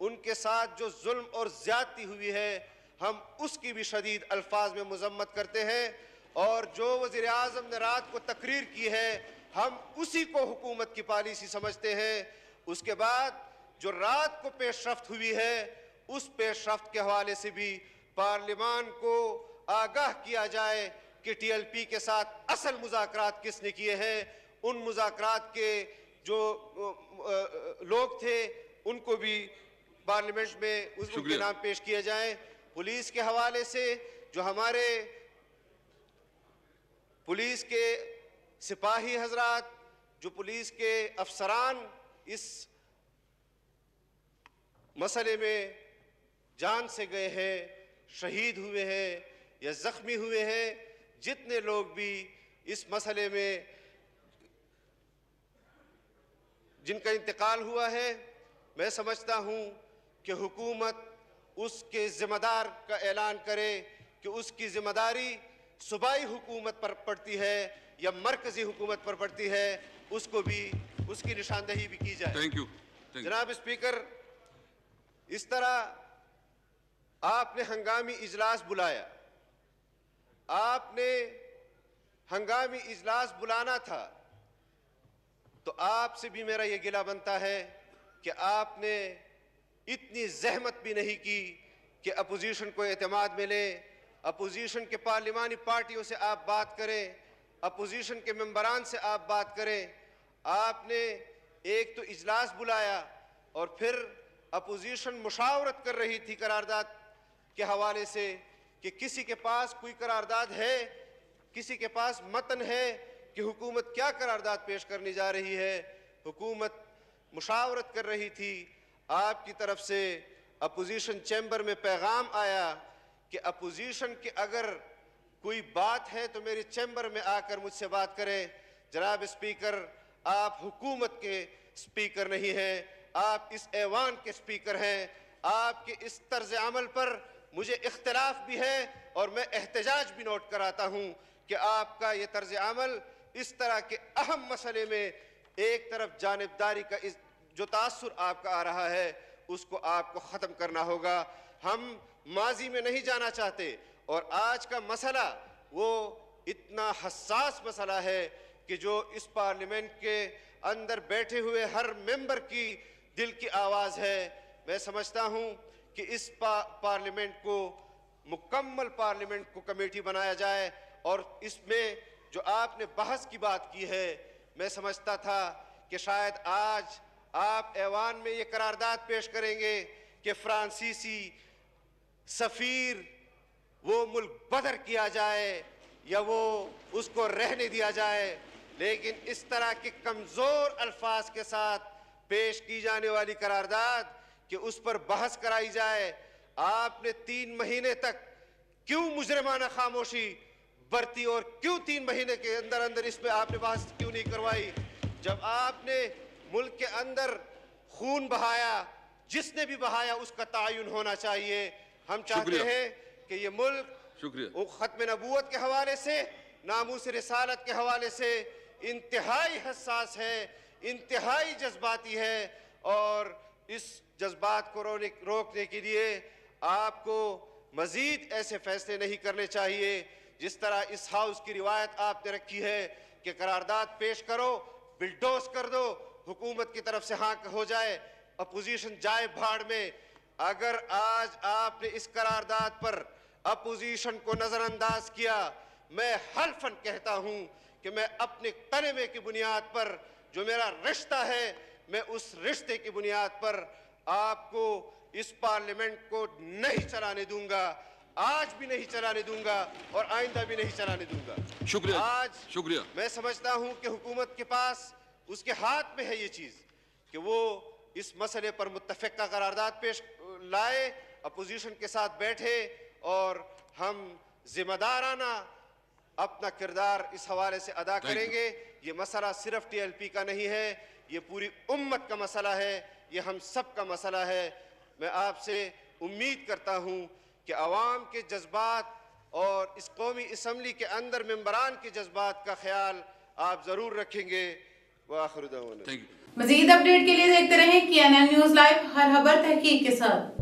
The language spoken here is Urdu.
ان کے ساتھ جو ظلم اور زیادتی ہوئی ہے ہم اس کی بھی شدید الفاظ میں مذمت کرتے ہیں، اور جو وزیر اعظم نے رات کو تقریر کی ہے ہم اسی کو حکومت کی پالیسی سمجھتے ہیں۔ اس کے بعد جو رات کو پیش رفت ہوئی ہے اس پیش رفت کے حوالے سے بھی پارلیمان کو آگاہ کیا جائے کہ ٹی ایل پی کے ساتھ اصل مذاکرات کس نے کیے ہیں، ان مذاکرات کے جو لوگ تھے ان کو بھی پارلیمنٹ میں ان کے نام پیش کیے جائیں۔ پولیس کے حوالے سے جو ہمارے پولیس کے سپاہی حضرات، جو پولیس کے افسران اس مسئلے میں جان سے گئے ہیں، شہید ہوئے ہیں یا زخمی ہوئے ہیں، جتنے لوگ بھی اس مسئلے میں جن کا انتقال ہوا ہے، میں سمجھتا ہوں کہ حکومت اس کے ذمہ دار کا اعلان کرے کہ اس کی ذمہ داری صوبائی حکومت پر پڑتی ہے یا مرکزی حکومت پر پڑتی ہے، اس کو بھی اس کی نشاندہی بھی کی جائے۔ جناب اسپیکر، اس طرح آپ نے ہنگامی اجلاس بلایا، آپ نے ہنگامی اجلاس بلانا تھا تو آپ سے بھی میرا یہ گلہ بنتا ہے کہ آپ نے اتنی زحمت بھی نہیں کی کہ اپوزیشن کو اعتماد ملے، اپوزیشن کے پارلیمانی پارٹیوں سے آپ بات کریں، اپوزیشن کے ممبران سے آپ بات کریں۔ آپ نے ایک تو اجلاس بلایا اور پھر اپوزیشن مشاورت کر رہی تھی قرارداد کے حوالے سے کہ کسی کے پاس کوئی قرارداد ہے، کسی کے پاس متن ہے کہ حکومت کیا قرارداد پیش کرنے جا رہی ہے۔ حکومت مشاورت کر رہی تھی، آپ کی طرف سے اپوزیشن چیمبر میں پیغام آیا کہ اپوزیشن کی اگر کوئی بات ہے تو میرے چیمبر میں آ کر مجھ سے بات کریں۔ جناب اسپیکر، آپ حکومت کے اسپیکر نہیں ہیں، آپ اس ایوان کے اسپیکر ہیں۔ آپ کے اس طرز عمل پر مجھے اختلاف بھی ہے اور میں احتجاج بھی نوٹ کراتا ہوں کہ آپ کا یہ طرز عمل اس طرح کے اہم مسئلے میں ایک طرف جانبداری کا جو تاثر آپ کا آ رہا ہے اس کو آپ کو ختم کرنا ہوگا۔ ہم ماضی میں نہیں جانا چاہتے، اور آج کا مسئلہ وہ اتنا حساس مسئلہ ہے کہ جو اس پارلیمنٹ کے اندر بیٹھے ہوئے ہر ممبر کی دل کی آواز ہے۔ میں سمجھتا ہوں کہ اس پارلیمنٹ کو مکمل پارلیمنٹ کو کمیٹی بنایا جائے، اور اس میں جو آپ نے بحث کی بات کی ہے، میں سمجھتا تھا کہ شاید آج آپ ایوان میں یہ قرارداد پیش کریں گے کہ فرانسیسی سفیر وہ ملک بدر کیا جائے یا وہ اس کو رہنے دیا جائے، لیکن اس طرح کے کمزور الفاظ کے ساتھ پیش کی جانے والی قرارداد کہ اس پر بحث کرائی جائے، آپ نے 3 مہینے تک کیوں مجرمانہ خاموشی برتی اور کیوں 3 مہینے کے اندر اندر اس پہ آپ نے بحث کیوں نہیں کروائی؟ جب آپ نے ملک کے اندر خون بہایا، جس نے بھی بہایا اس کا تعین ہونا چاہیے۔ ہم چاہتے ہیں کہ یہ ملک ختم نبوت کے حوالے سے، ناموس رسالت کے حوالے سے انتہائی حساس ہے، انتہائی جذباتی ہے، اور اس جذبات کو روکنے کے لیے آپ کو مزید ایسے فیصلے نہیں کرنے چاہیے جس طرح اس ہاؤس کی روایت آپ نے رکھی ہے کہ قرارداد پیش کرو، بلڈوز کر دو، حکومت کی طرف سے ہاں ہو جائے، اپوزیشن جائے بھاڑ میں۔ اگر آج آپ نے اس قرارداد پر اپوزیشن کو نظر انداز کیا، میں حلفاً کہتا ہوں کہ میں اپنے کلمے کی بنیاد پر جو میرا رشتہ ہے، میں اس رشتے کی بنیاد پر آپ کو اس پارلیمنٹ کو نہیں چلانے دوں گا، آج بھی نہیں چلانے دوں گا اور آئندہ بھی نہیں چلانے دوں گا۔ شکریہ۔ میں سمجھتا ہوں کہ حکومت کے پاس اس کے ہاتھ میں ہے یہ چیز کہ وہ اس مسئلے پر متفقہ قرارداد پیش لائے، اپوزیشن کے ساتھ بیٹھے، اور ہم ذمہ دارانہ اپنا کردار اس حوالے سے ادا کریں گے۔ یہ مسئلہ صرف ٹی ایل پی کا نہیں ہے، یہ پوری امت کا مسئلہ ہے، یہ ہم سب کا مسئلہ ہے۔ میں آپ سے امید کرتا ہوں کہ عوام کے جذبات اور اس قومی اسمبلی کے اندر ممبران کے جذبات کا خیال آپ ضرور رکھیں گے۔ وآخر دعوانا۔ مزید اپڈیٹ کے لیے دیکھتے رہیں KNN نیوز۔ لائیو ہر خبر تحقیق کے ساتھ۔